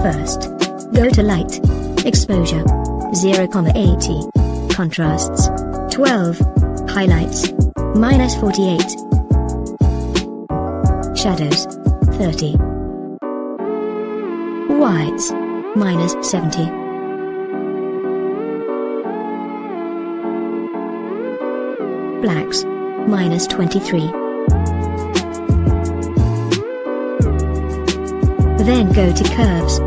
First, go to light. Exposure 0,80. Contrasts 12. Highlights -48. Shadows 30. Whites -70. Blacks -23. Then go to curves.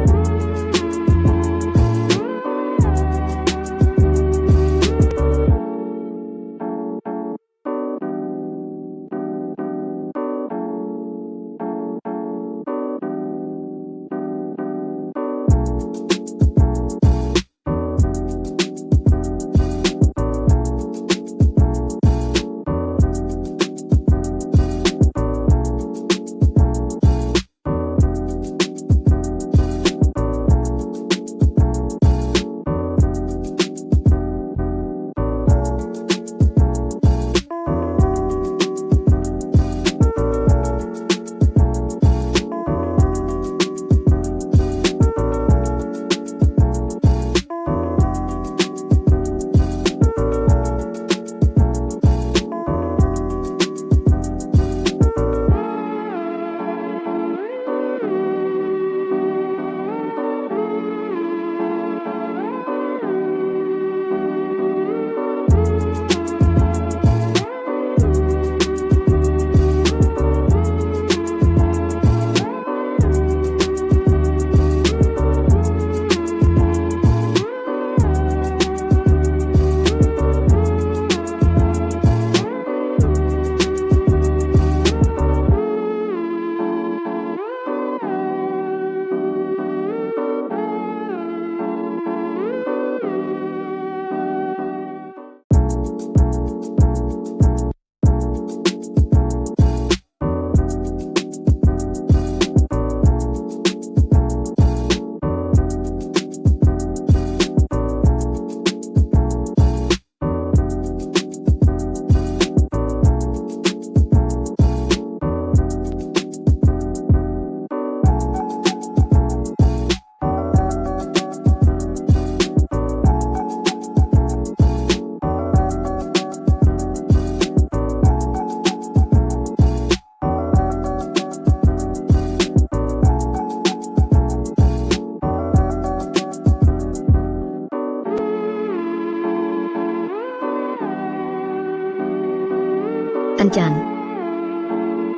And done.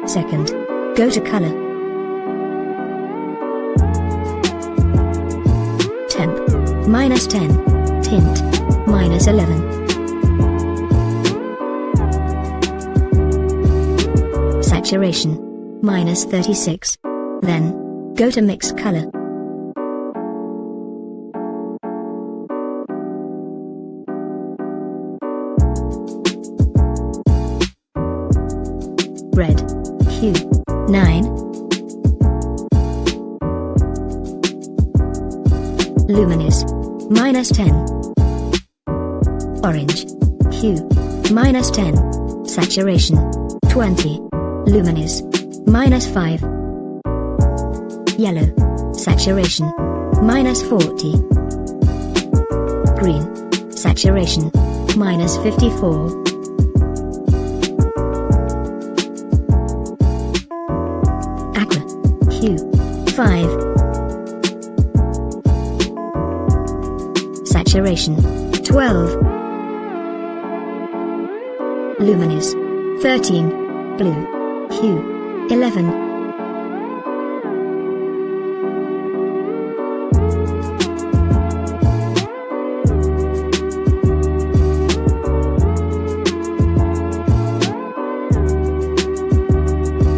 Second, go to color. Temp -10. Tint -11. Saturation -36. Then, go to mix color. Red hue 9. Luminous -10. Orange hue -10. Saturation 20. Luminous -5. Yellow saturation -40. Green saturation -54. Aqua hue 5. Saturation 12. Luminous 13. Blue hue 11.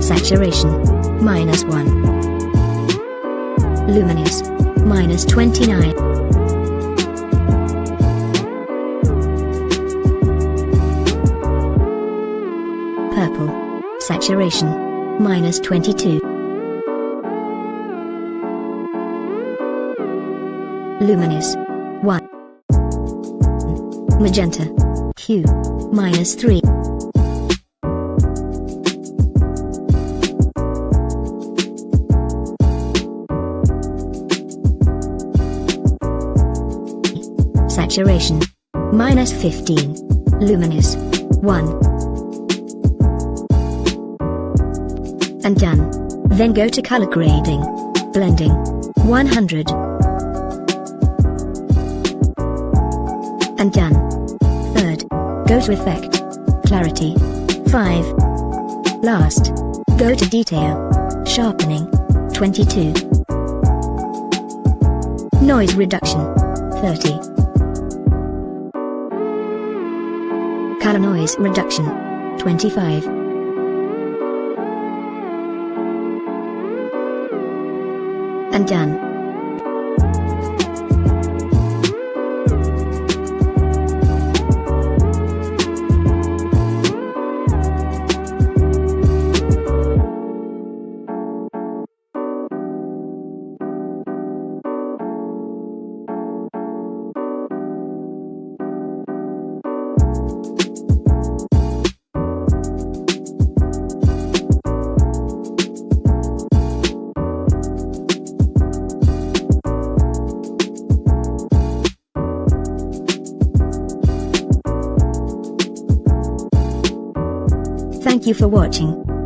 Saturation -1. Luminous -29. Purple saturation -22. Luminous 1. Magenta hue -3. Saturation. -15. Luminous. 1. And done. Then go to color grading. Blending. 100. And done. Third. Go to effect. Clarity. 5. Last. Go to detail. Sharpening. 22. Noise reduction. 30. Color noise reduction. 25. And done. Thank you for watching.